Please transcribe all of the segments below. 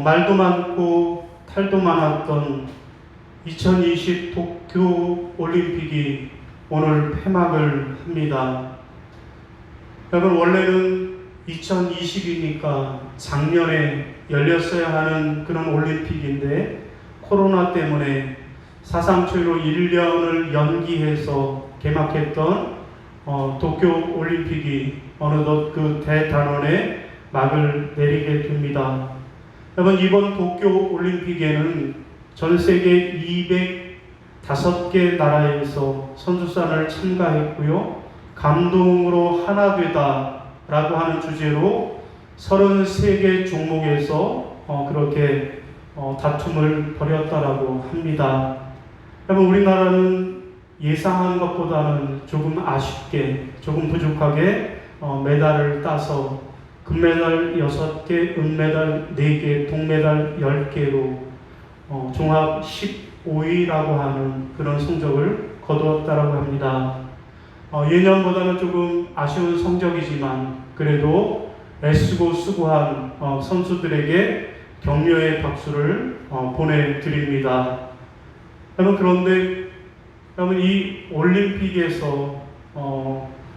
말도 많고 탈도 많았던 2020 도쿄 올림픽이 오늘 폐막을 합니다. 여러분, 원래는 2020이니까 작년에 열렸어야 하는 그런 올림픽인데 코로나 때문에 사상 초유로 1년을 연기해서 개막했던 도쿄 올림픽이 어느덧 그 대단원에 막을 내리게 됩니다. 여러분, 이번 도쿄 올림픽에는 전 세계 205개 나라에서 선수단을 참가했고요. 감동으로 하나 되다 라고 하는 주제로 33개 종목에서 그렇게 다툼을 벌였다라고 합니다. 여러분, 우리나라는 예상한 것보다는 조금 아쉽게, 조금 부족하게 메달을 따서 금메달 6개, 은메달 4개, 동메달 10개로 종합 15위라고 하는 그런 성적을 거두었다라고 합니다. 예년보다는 조금 아쉬운 성적이지만 그래도 애쓰고 수고한 선수들에게 격려의 박수를 보내드립니다. 여러분, 그런데 여러분, 이 올림픽에서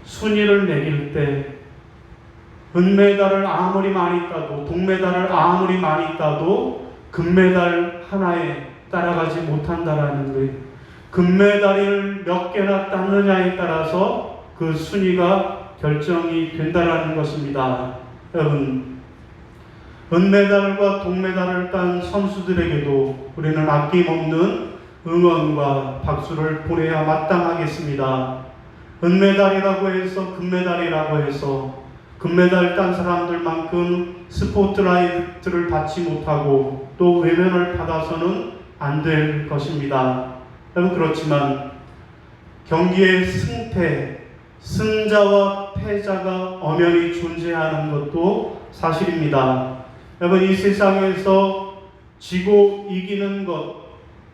순위를 매길 때 은메달을 아무리 많이 따도, 동메달을 아무리 많이 따도 금메달 하나에 따라가지 못한다라는 거예요. 금메달을 몇 개나 땄느냐에 따라서 그 순위가 결정이 된다라는 것입니다. 여러분, 은메달과 동메달을 딴 선수들에게도 우리는 아낌없는 응원과 박수를 보내야 마땅하겠습니다. 은메달이라고 해서, 금메달이라고 해서 금메달 딴 사람들만큼 스포트라이트를 받지 못하고 또 외면을 받아서는 안 될 것입니다. 여러분, 그렇지만 경기의 승패, 승자와 패자가 엄연히 존재하는 것도 사실입니다. 여러분, 이 세상에서 지고 이기는 것,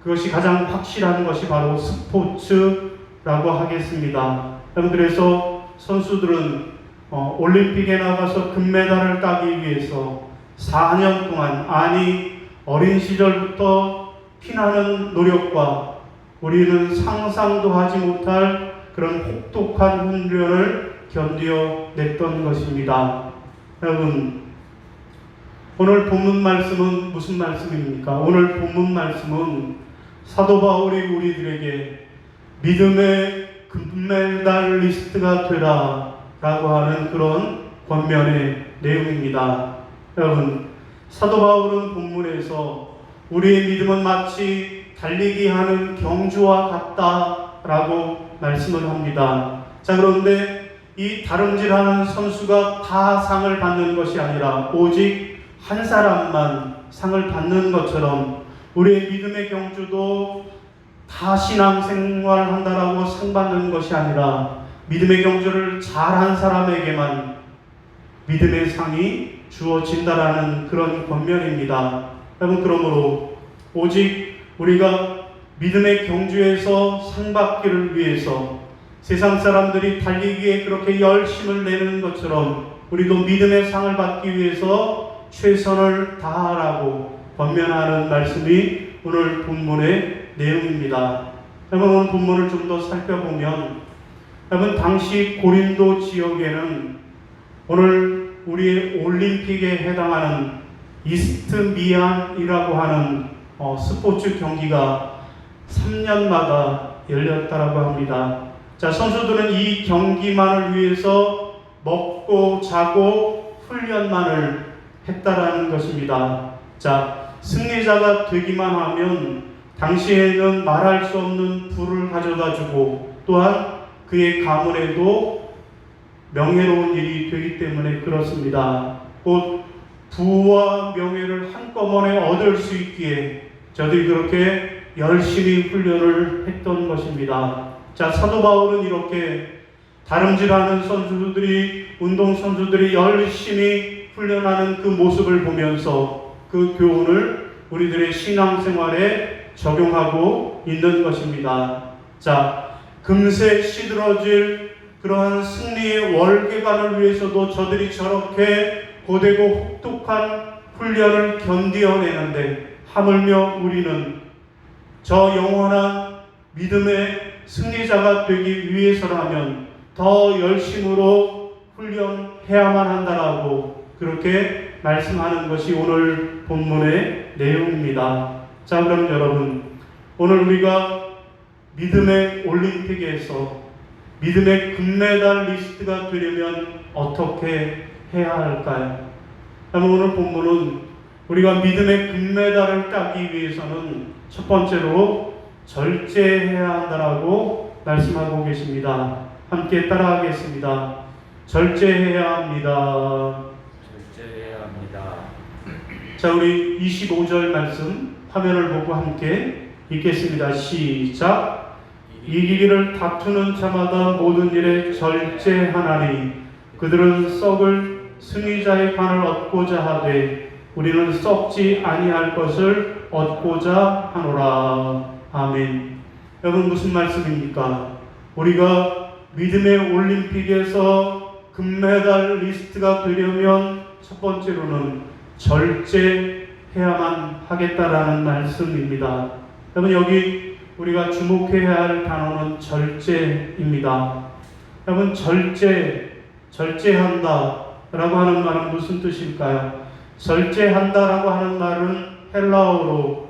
그것이 가장 확실한 것이 바로 스포츠라고 하겠습니다. 여러분, 그래서 선수들은 올림픽에 나가서 금메달을 따기 위해서 4년 동안, 아니 어린 시절부터 피나는 노력과 우리는 상상도 하지 못할 그런 혹독한 훈련을 견뎌냈던 것입니다. 여러분, 오늘 본문 말씀은 무슨 말씀입니까? 오늘 본문 말씀은 사도 바울이 우리들에게 믿음의 금메달리스트가 되라 라고 하는 그런 권면의 내용입니다. 여러분, 사도 바울은 본문에서 우리의 믿음은 마치 달리기 하는 경주와 같다라고 말씀을 합니다. 자, 그런데 이 다름질하는 선수가 다 상을 받는 것이 아니라 오직 한 사람만 상을 받는 것처럼 우리의 믿음의 경주도 다 신앙생활 한다라고 상 받는 것이 아니라 믿음의 경주를 잘한 사람에게만 믿음의 상이 주어진다라는 그런 권면입니다. 여러분, 그러므로 오직 우리가 믿음의 경주에서 상 받기를 위해서 세상 사람들이 달리기에 그렇게 열심을 내는 것처럼 우리도 믿음의 상을 받기 위해서 최선을 다하라고 권면하는 말씀이 오늘 본문의 내용입니다. 여러분, 오늘 본문을 좀 더 살펴보면, 여러분, 당시 고린도 지역에는 오늘 우리의 올림픽에 해당하는 이스트미안이라고 하는 스포츠 경기가 3년마다 열렸다라고 합니다. 자, 선수들은 이 경기만을 위해서 먹고 자고 훈련만을 했다라는 것입니다. 자, 승리자가 되기만 하면 당시에는 말할 수 없는 부를 가져다 주고 또한 그의 가문에도 명예로운 일이 되기 때문에 그렇습니다. 곧 부와 명예를 한꺼번에 얻을 수 있기에 저들이 그렇게 열심히 훈련을 했던 것입니다. 자, 사도 바울은 이렇게 다름질하는 선수들이, 운동선수들이 열심히 훈련하는 그 모습을 보면서 그 교훈을 우리들의 신앙생활에 적용하고 있는 것입니다. 자, 금세 시들어질 그러한 승리의 월계관을 위해서도 저들이 저렇게 고되고 혹독한 훈련을 견뎌내는데 하물며 우리는 저 영원한 믿음의 승리자가 되기 위해서라면 더 열심으로 훈련해야만 한다라고 그렇게 말씀하는 것이 오늘 본문의 내용입니다. 자, 그럼 여러분, 오늘 우리가 믿음의 올림픽에서 믿음의 금메달리스트가 되려면 어떻게 해야 할까요? 오늘 본문은 우리가 믿음의 금메달을 따기 위해서는 첫 번째로 절제해야 한다라고 말씀하고 계십니다. 함께 따라하겠습니다. 절제해야 합니다. 절제해야 합니다. 자, 우리 25절 말씀 화면을 보고 함께 읽겠습니다. 시작. 이기기를 다투는 자마다 모든 일에 절제하나니 그들은 썩을 승리자의 관을 얻고자 하되 우리는 썩지 아니할 것을 얻고자 하노라. 아멘. 여러분, 무슨 말씀입니까? 우리가 믿음의 올림픽에서 금메달리스트가 되려면 첫 번째로는 절제해야만 하겠다라는 말씀입니다. 여러분, 여기 우리가 주목해야 할 단어는 절제입니다. 여러분, 절제한다 라고 하는 말은 무슨 뜻일까요? 절제한다 라고 하는 말은 헬라어로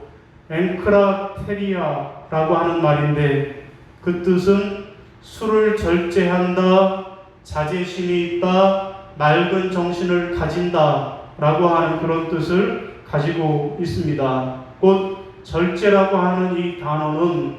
앵크라테리아 라고 하는 말인데 그 뜻은 술을 절제한다, 자제심이 있다, 맑은 정신을 가진다 라고 하는 그런 뜻을 가지고 있습니다. 곧 절제라고 하는 이 단어는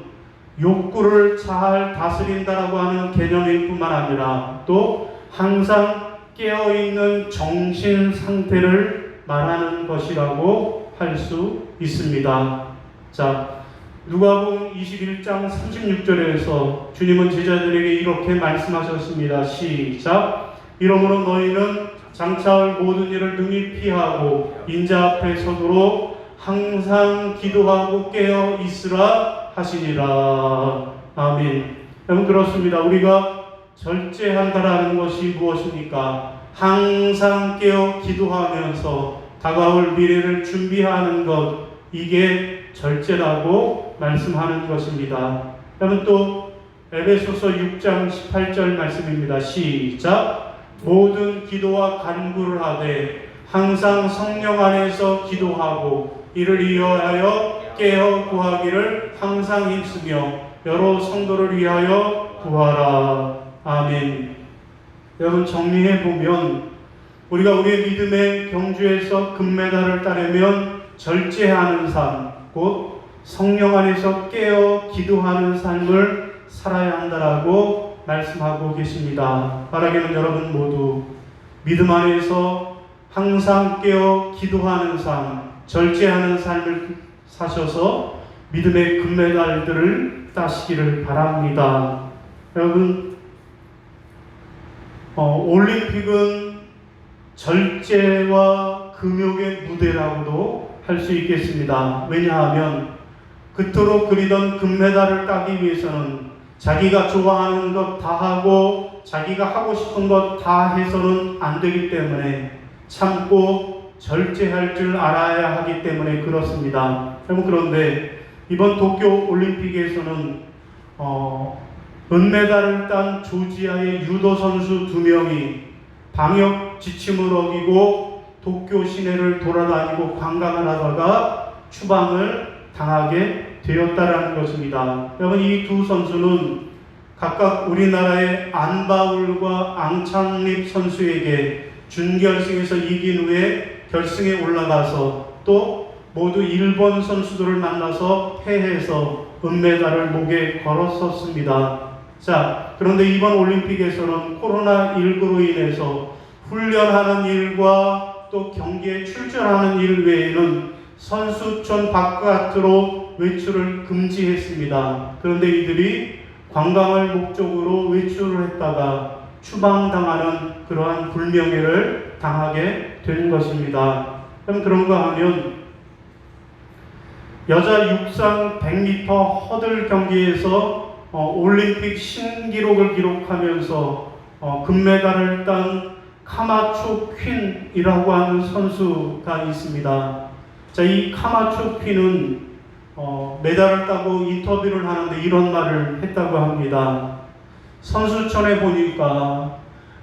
욕구를 잘 다스린다라고 하는 개념일 뿐만 아니라 또 항상 깨어있는 정신 상태를 말하는 것이라고 할 수 있습니다. 자, 누가복음 21장 36절에서 주님은 제자들에게 이렇게 말씀하셨습니다. 시작. 이러므로 너희는 장차올 모든 일을 능히 피하고 인자 앞에 서도록 항상 기도하고 깨어 있으라 하시니라. 아멘. 여러분, 그렇습니다. 우리가 절제한다라는 것이 무엇입니까? 항상 깨어 기도하면서 다가올 미래를 준비하는 것, 이게 절제라고 말씀하는 것입니다. 여러분, 또 에베소서 6장 18절 말씀입니다. 시작. 모든 기도와 간구를 하되 항상 성령 안에서 기도하고 이를 위하여 깨어 구하기를 항상 힘쓰며 여러 성도를 위하여 구하라. 아멘. 여러분, 정리해보면 우리가 우리의 믿음의 경주에서 금메달을 따려면 절제하는 삶, 곧 성령 안에서 깨어 기도하는 삶을 살아야 한다라고 말씀하고 계십니다. 바라기는 여러분 모두 믿음 안에서 항상 깨어 기도하는 삶, 절제하는 삶을 사셔서 믿음의 금메달들을 따시기를 바랍니다. 여러분, 올림픽은 절제와 금욕의 무대라고도 할 수 있겠습니다. 왜냐하면 그토록 그리던 금메달을 따기 위해서는 자기가 좋아하는 것 다 하고 자기가 하고 싶은 것 다 해서는 안 되기 때문에 참고 절제할 줄 알아야 하기 때문에 그렇습니다. 그런데 이번 도쿄 올림픽에서는 은메달을 딴 조지아의 유도 선수 2명이 방역 지침을 어기고 도쿄 시내를 돌아다니고 관광을 하다가 추방을 당하게 되었다라는 것입니다. 여러분, 이 두 선수는 각각 우리나라의 안바울과 앙창립 선수에게 준결승에서 이긴 후에 결승에 올라가서 또 모두 일본 선수들을 만나서 패해서 은메달을 목에 걸었었습니다. 자, 그런데 이번 올림픽에서는 코로나19로 인해서 훈련하는 일과 또 경기에 출전하는 일 외에는 선수촌 바깥으로 외출을 금지했습니다. 그런데 이들이 관광을 목적으로 외출을 했다가 추방당하는 그러한 불명예를 당하게 된 것입니다. 그럼 그런가 하면 여자 육상 100m 허들 경기에서 올림픽 신기록을 기록하면서 금메달을 딴 카마초 퀸이라고 하는 선수가 있습니다. 자, 이 카마초 퀸은 메달을 따고 인터뷰를 하는데 이런 말을 했다고 합니다. 선수촌에 보니까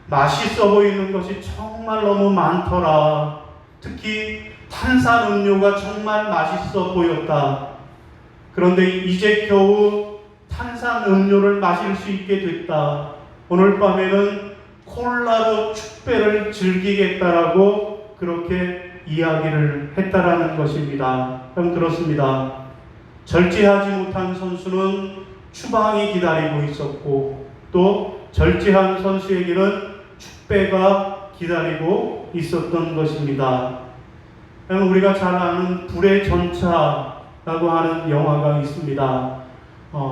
맛있어 보이는 것이 정말 너무 많더라. 특히 탄산음료가 정말 맛있어 보였다. 그런데 이제 겨우 탄산음료를 마실 수 있게 됐다. 오늘 밤에는 콜라로 축배를 즐기겠다라고 그렇게 이야기를 했다라는 것입니다. 그럼 그렇습니다. 절제하지 못한 선수는 추방이 기다리고 있었고 또 절제한 선수에게는 축배가 기다리고 있었던 것입니다. 우리가 잘 아는 불의 전차라고 하는 영화가 있습니다.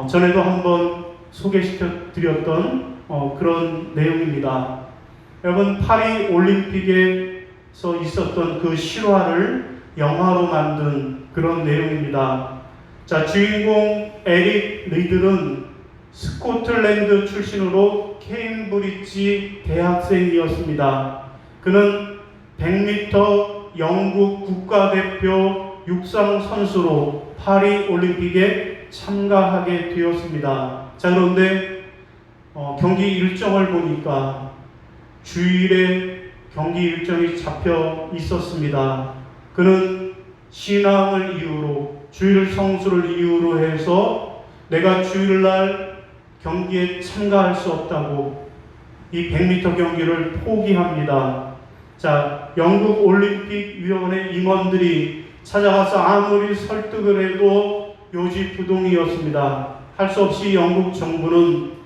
전에도 한번 소개시켜 드렸던 그런 내용입니다. 여러분, 파리 올림픽에서 있었던 그 실화를 영화로 만든 그런 내용입니다. 자, 주인공 에릭 리들은 스코틀랜드 출신으로 케임브리지 대학생이었습니다. 그는 100m 영국 국가대표 육상 선수로 파리 올림픽에 참가하게 되었습니다. 자, 그런데 경기 일정을 보니까 주일에 경기 일정이 잡혀 있었습니다. 그는 신앙을 이유로, 주일 성수를 이유로 해서 내가 주일날 경기에 참가할 수 없다고 이 100m 경기를 포기합니다. 자, 영국 올림픽 위원회 임원들이 찾아가서 아무리 설득을 해도 요지부동이었습니다. 할 수 없이 영국 정부는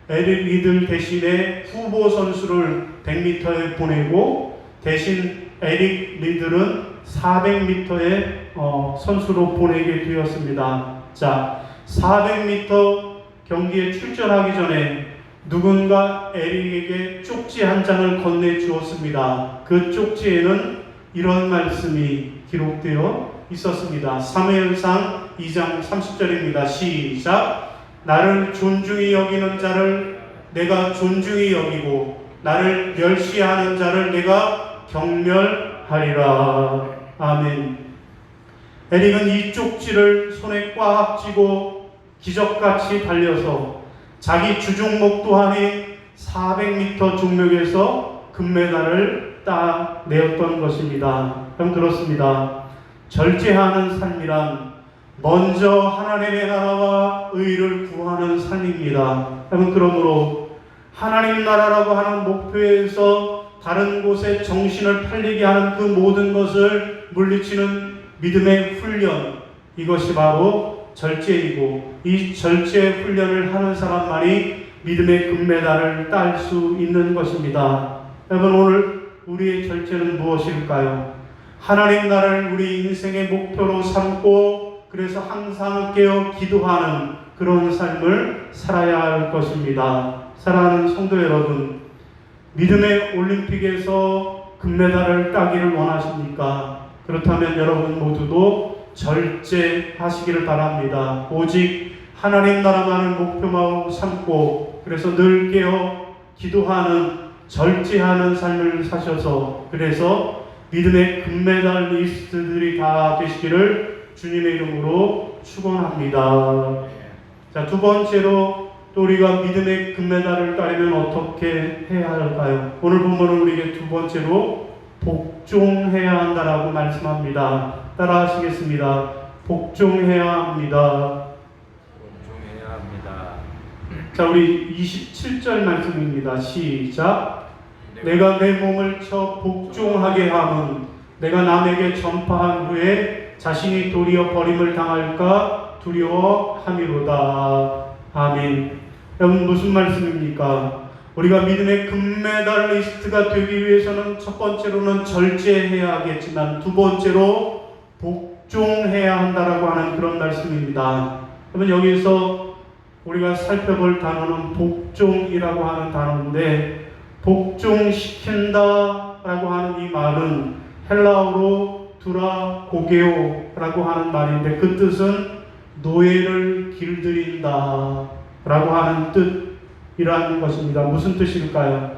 에릭 리들 대신에 후보 선수를 100m에 보내고 대신 에릭 리들은 400m에 선수로 보내게 되었습니다. 자, 400m 경기에 출전하기 전에 누군가 에릭에게 쪽지 한 장을 건네주었습니다. 그 쪽지에는 이런 말씀이 기록되어 있었습니다. 사무엘상 2장 30절입니다. 시작. 나를 존중히 여기는 자를 내가 존중히 여기고 나를 멸시하는 자를 내가 경멸하리라. 아멘. 에릭은 이 쪽지를 손에 꽉 쥐고 기적같이 달려서 자기 주종목 또한이 400m 종목에서 금메달을 따내었던 것입니다. 그럼 그렇습니다. 절제하는 삶이란 먼저 하나님의 나라와 의를 구하는 삶입니다. 그러므로 하나님 나라라고 하는 목표에서 다른 곳에 정신을 팔리게 하는 그 모든 것을 물리치는 믿음의 훈련, 이것이 바로 절제이고 이 절제 훈련을 하는 사람만이 믿음의 금메달을 딸 수 있는 것입니다. 여러분, 오늘 우리의 절제는 무엇일까요? 하나님 나라를 우리 인생의 목표로 삼고 그래서 항상 깨어 기도하는 그런 삶을 살아야 할 것입니다. 사랑하는 성도 여러분, 믿음의 올림픽에서 금메달을 따기를 원하십니까? 그렇다면 여러분 모두도 절제하시기를 바랍니다. 오직 하나님 나라만을 목표로 삼고 그래서 늘 깨어 기도하는 절제하는 삶을 사셔서 그래서 믿음의 금메달리스트들이 다 되시기를 주님의 이름으로 축원합니다. 자, 두 번째로 또 우리가 믿음의 금메달을 따려면 어떻게 해야 할까요? 오늘 본문은 우리에게 두 번째로 복종해야 한다라고 말씀합니다. 따라 하시겠습니다. 복종해야 합니다. 복종해야 합니다. 자, 우리 27절 말씀입니다. 시작. 내가 내 몸을 쳐 복종하게 함은 내가 남에게 전파한 후에 자신이 도리어 버림을 당할까 두려워함이로다. 아멘. 여러분, 무슨 말씀입니까? 우리가 믿음의 금메달리스트가 되기 위해서는 첫 번째로는 절제해야 하겠지만 두 번째로 복종해야 한다라고 하는 그런 말씀입니다. 그러면 여기서 우리가 살펴볼 단어는 복종이라고 하는 단어인데 복종시킨다라고 하는 이 말은 헬라어로 두라고게오라고 하는 말인데 그 뜻은 노예를 길들인다라고 하는 뜻이라는 것입니다. 무슨 뜻일까요?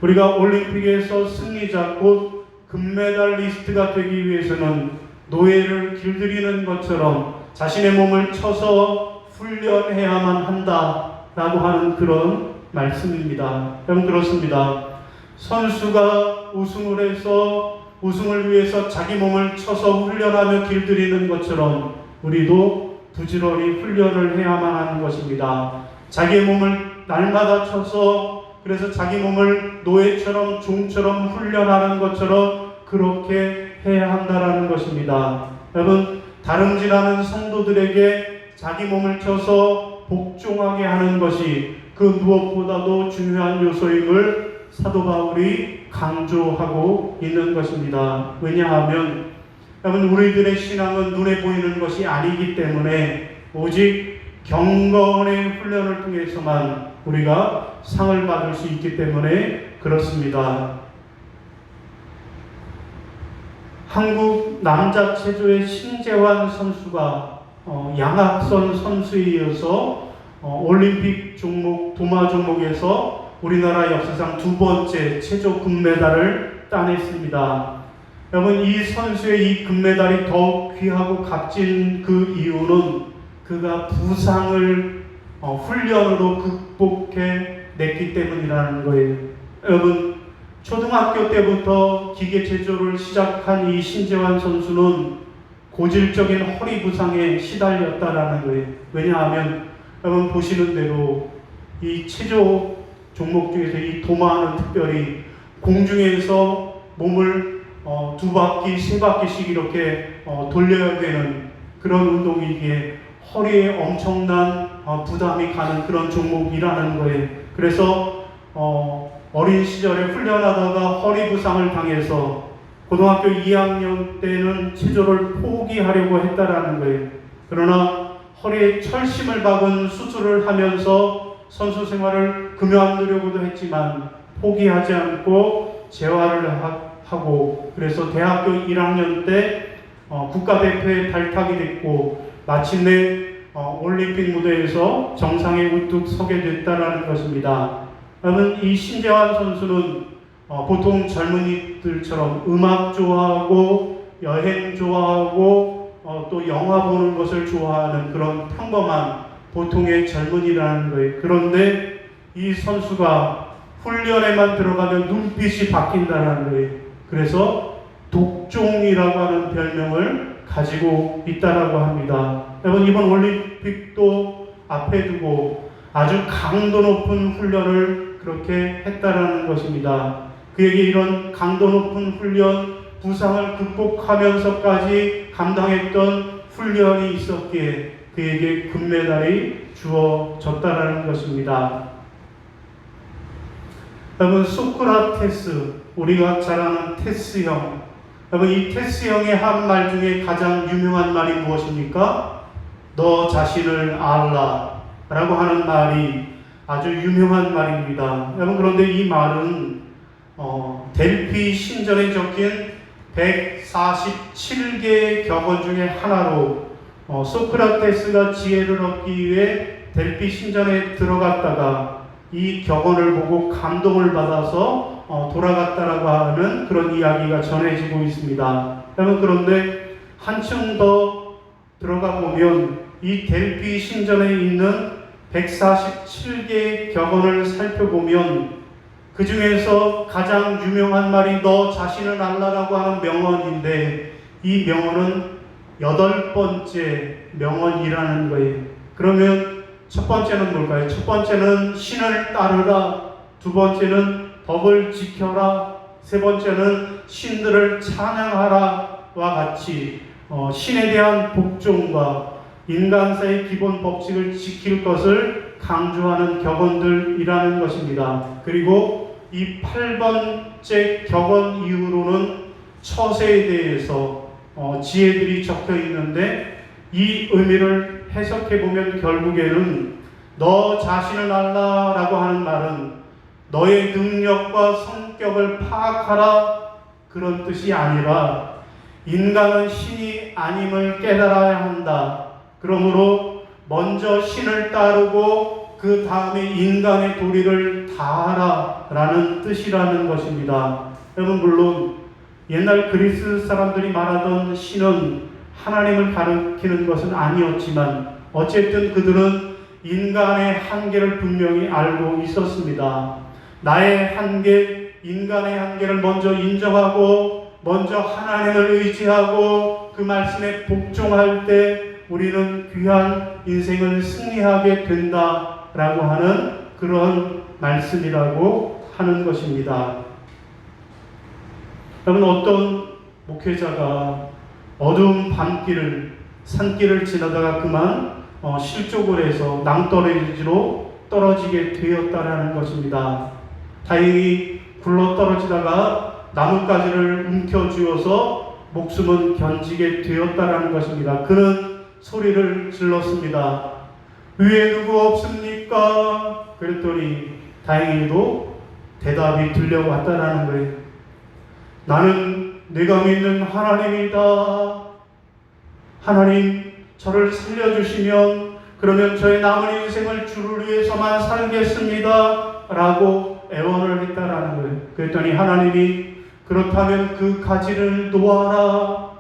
우리가 올림픽에서 승리자 곧 금메달리스트가 되기 위해서는 노예를 길들이는 것처럼 자신의 몸을 쳐서 훈련해야만 한다라고 하는 그런 말씀입니다. 여러분 그렇습니다. 선수가 우승을 해서 우승을 위해서 자기 몸을 쳐서 훈련하며 길들이는 것처럼 우리도 부지런히 훈련을 해야만 하는 것입니다. 자기의 몸을 날마다 쳐서 그래서 자기 몸을 노예처럼 종처럼 훈련하는 것처럼 그렇게 해야 한다라는 것입니다. 여러분 다름질하는 성도들에게 자기 몸을 쳐서 복종하게 하는 것이 그 무엇보다도 중요한 요소임을 사도 바울이 강조하고 있는 것입니다. 왜냐하면 여러분 우리들의 신앙은 눈에 보이는 것이 아니기 때문에 오직 경건의 훈련을 통해서만 우리가 상을 받을 수 있기 때문에 그렇습니다. 한국 남자 체조의 신재환 선수가 양학선 선수에 이어서 올림픽 종목 도마 종목에서 우리나라 역사상 두 번째 체조 금메달을 따냈습니다. 여러분 이 선수의 이 금메달이 더욱 귀하고 값진 그 이유는 그가 부상을 훈련으로 극복해냈기 때문이라는 거예요. 여러분 초등학교 때부터 기계 체조를 시작한 이 신재환 선수는 고질적인 허리 부상에 시달렸다라는 거예요. 왜냐하면 여러분 보시는 대로 이 체조 종목 중에서 이 도마는 특별히 공중에서 몸을 두 바퀴, 세 바퀴씩 이렇게 돌려야 되는 그런 운동이기에 허리에 엄청난 부담이 가는 그런 종목이라는 거예요. 그래서 어린 시절에 훈련하다가 허리 부상을 당해서 고등학교 2학년 때는 체조를 포기하려고 했다라는 거예요. 그러나 허리에 철심을 박은 수술을 하면서 선수 생활을 그만두려고도 했지만 포기하지 않고 재활을 하고 그래서 대학교 1학년 때 국가대표에 발탁이 됐고 마침내 올림픽 무대에서 정상에 우뚝 서게 됐다라는 것입니다. 여러분 이 신재환 선수는 보통 젊은이들처럼 음악 좋아하고 여행 좋아하고 또 영화 보는 것을 좋아하는 그런 평범한 보통의 젊은이라는 거예요. 그런데 이 선수가 훈련에만 들어가면 눈빛이 바뀐다는 거예요. 그래서 독종이라고 하는 별명을 가지고 있다라고 합니다. 여러분 이번 올림픽도 앞에 두고 아주 강도 높은 훈련을 그렇게 했다라는 것입니다. 그에게 이런 강도 높은 훈련, 부상을 극복하면서까지 감당했던 훈련이 있었기에 그에게 금메달이 주어졌다라는 것입니다. 여러분 소크라테스, 우리가 잘 아는 테스 형, 여러분 이 테스 형의 한 말 중에 가장 유명한 말이 무엇입니까? 너 자신을 알라 라고 하는 말이 아주 유명한 말입니다. 여러분 그런데 이 말은 델피 신전에 적힌 147개의 격언 중에 하나로 소크라테스가 지혜를 얻기 위해 델피 신전에 들어갔다가 이 격언을 보고 감동을 받아서 돌아갔다라고 하는 그런 이야기가 전해지고 있습니다. 여러분 그런데 한층 더 들어가 보면 이 델피 신전에 있는 147개의 격언을 살펴보면 그 중에서 가장 유명한 말이 너 자신을 알라라고 하는 명언인데 이 명언은 8번째 명언이라는 거예요. 그러면 첫 번째는 뭘까요? 첫 번째는 신을 따르라, 두 번째는 법을 지켜라, 세 번째는 신들을 찬양하라와 같이 신에 대한 복종과 인간사의 기본 법칙을 지킬 것을 강조하는 격언들이라는 것입니다. 그리고 이 8번째 격언 이후로는 처세에 대해서 지혜들이 적혀 있는데 이 의미를 해석해 보면 결국에는 너 자신을 알라라고 하는 말은 너의 능력과 성격을 파악하라 그런 뜻이 아니라 인간은 신이 아님을 깨달아야 한다. 그러므로 먼저 신을 따르고 그 다음에 인간의 도리를 다하라 라는 뜻이라는 것입니다. 여러분, 물론 옛날 그리스 사람들이 말하던 신은 하나님을 가리키는 것은 아니었지만 어쨌든 그들은 인간의 한계를 분명히 알고 있었습니다. 나의 한계, 인간의 한계를 먼저 인정하고 먼저 하나님을 의지하고 그 말씀에 복종할 때 우리는 귀한 인생을 승리하게 된다라고 하는 그런 말씀이라고 하는 것입니다. 여러분, 어떤 목회자가 어두운 밤길을 산길을 지나다가 그만 실족을 해서 낭떠러지로 떨어지게 되었다라는 것입니다. 다행히 굴러 떨어지다가 나뭇가지를 움켜쥐어서 목숨은 견지게 되었다라는 것입니다. 그는 소리를 질렀습니다. 위에 누구 없습니까? 그랬더니 다행히도 대답이 들려왔다라는 거예요. 나는 내가 믿는 하나님이다. 하나님, 저를 살려주시면 그러면 저의 남은 인생을 주를 위해서만 살겠습니다 라고 애원을 했다라는 거예요. 그랬더니 하나님이 그렇다면 그 가지를 놓아라.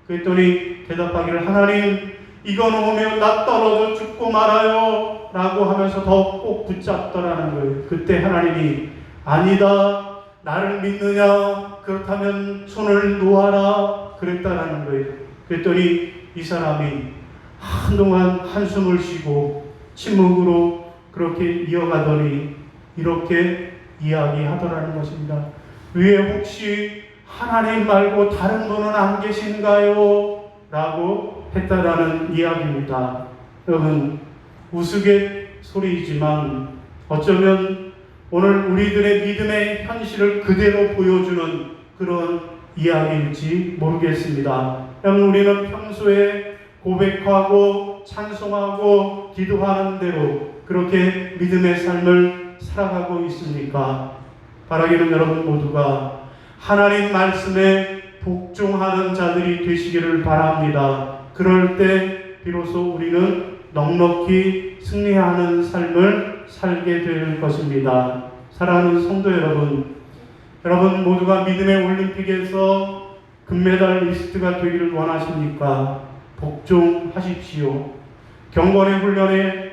그랬더니 대답하기를, 하나님, 이거 놓으면 나 떨어져 죽고 말아요 라고 하면서 더 꼭 붙잡더라는 거예요. 그때 하나님이, 아니다, 나를 믿느냐? 그렇다면 손을 놓아라 그랬다라는 거예요. 그랬더니 이 사람이 한동안 한숨을 쉬고 침묵으로 그렇게 이어가더니 이렇게 이야기하더라는 것입니다. 위에 혹시 하나님 말고 다른 분은 안 계신가요? 라고 했다라는 이야기입니다. 여러분, 우스갯소리이지만 어쩌면 오늘 우리들의 믿음의 현실을 그대로 보여주는 그런 이야기일지 모르겠습니다. 여러분, 우리는 평소에 고백하고 찬송하고 기도하는 대로 그렇게 믿음의 삶을 살아가고 있습니까? 바라기는 여러분 모두가 하나님 말씀에 복종하는 자들이 되시기를 바랍니다. 그럴 때 비로소 우리는 넉넉히 승리하는 삶을 살게 될 것입니다. 사랑하는 성도 여러분, 여러분 모두가 믿음의 올림픽에서 금메달리스트가 되기를 원하십니까? 복종하십시오. 경건의 훈련에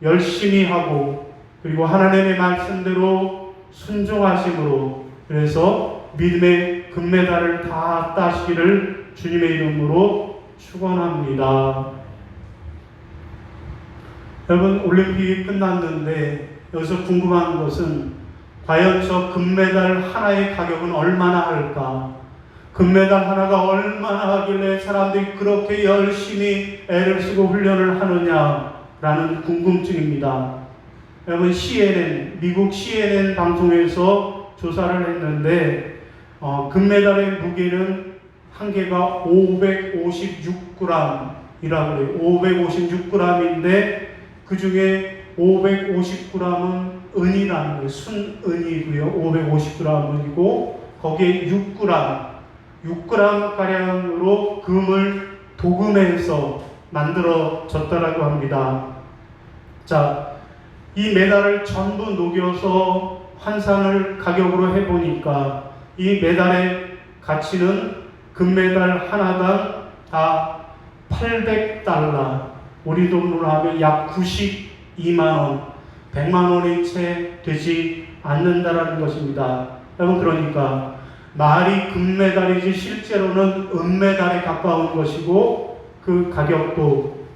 열심히 하고 그리고 하나님의 말씀대로 순종하심으로 그래서 믿음의 금메달을 다 따시기를 주님의 이름으로 축원합니다. 여러분, 올림픽이 끝났는데 여기서 궁금한 것은 과연 저 금메달 하나의 가격은 얼마나 할까? 금메달 하나가 얼마나 하길래 사람들이 그렇게 열심히 애를 쓰고 훈련을 하느냐라는 궁금증입니다. 여러분, 미국 CNN 방송에서 조사를 했는데 금메달의 무게는 한 개가 556g이라고 해요. 556g인데 그 중에 550g은 은이라는 거예요. 순은이고요. 550g이고 거기에 6g가량으로 금을 도금해서 만들어졌다라고 합니다. 자, 이 메달을 전부 녹여서 환산을 가격으로 해보니까 이 메달의 가치는 금메달 하나당 다 $800, 우리 돈으로 하면 약 92만원, 100만원이 채 되지 않는다라는 것입니다. 여러분, 그러니까 말이 금메달이지 실제로는 은메달에 가까운 것이고 그 가격도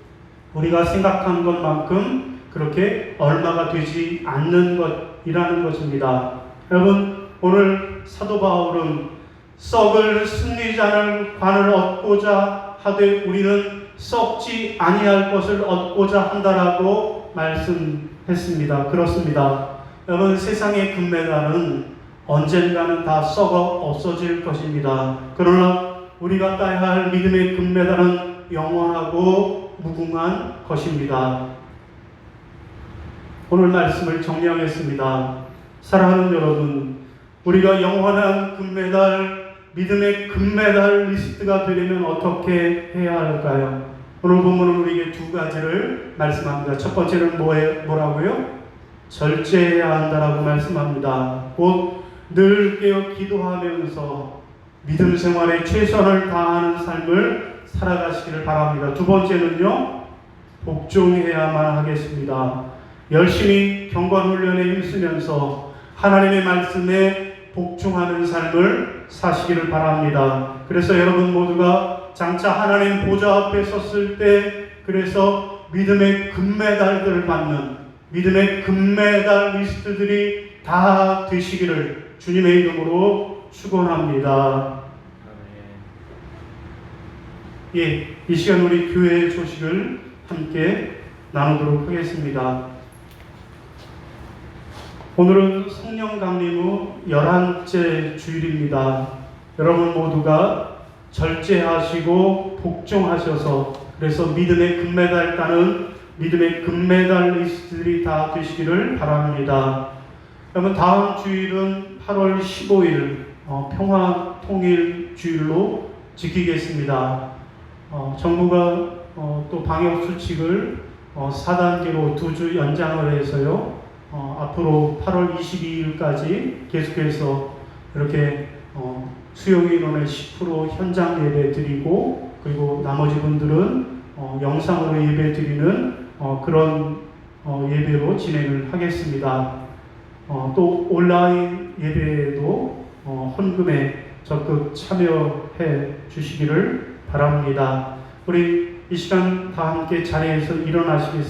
우리가 생각한 것만큼 그렇게 얼마가 되지 않는 것이라는 것입니다. 여러분, 오늘 사도 바울은 썩을 승리자를 관을 얻고자 하되 우리는 썩지 아니할 것을 얻고자 한다라고 말씀했습니다. 그렇습니다. 여러분, 세상의 금메달은 언젠가는 다 썩어 없어질 것입니다. 그러나 우리가 따야 할 믿음의 금메달은 영원하고 무궁한 것입니다. 오늘 말씀을 정리하겠습니다. 사랑하는 여러분, 우리가 영원한 금메달, 믿음의 금메달리스트가 되려면 어떻게 해야 할까요? 오늘 본문은 우리에게 두 가지를 말씀합니다. 첫 번째는 뭐라고요? 절제해야 한다라고 말씀합니다. 곧 늘 깨어 기도하면서 믿음 생활에 최선을 다하는 삶을 살아가시기를 바랍니다. 두 번째는요, 복종해야만 하겠습니다. 열심히 경관훈련에 힘쓰면서 하나님의 말씀에 복종하는 삶을 사시기를 바랍니다. 그래서 여러분 모두가 장차 하나님 보좌 앞에 섰을 때 그래서 믿음의 금메달들을 받는 믿음의 금메달리스트들이 다 되시기를 주님의 이름으로 축원합니다. 예, 이 시간 우리 교회의 소식을 함께 나누도록 하겠습니다. 오늘은 성령 강림 후 11째 주일입니다. 여러분 모두가 절제하시고 복종하셔서 그래서 믿음의 금메달 따는 믿음의 금메달리스트들이 다 되시기를 바랍니다. 여러분 다음 주일은 8월 15일 평화통일 주일로 지키겠습니다. 정부가 또 방역수칙을 4단계로 2주 연장을 해서요. 앞으로 8월 22일까지 계속해서 이렇게 수용인원의 10% 현장 예배 드리고 그리고 나머지 분들은 영상으로 예배 드리는 그런 예배로 진행을 하겠습니다. 또 온라인 예배에도 헌금에 적극 참여해 주시기를 바랍니다. 우리 이 시간 다 함께 자리에서 일어나시겠습니다.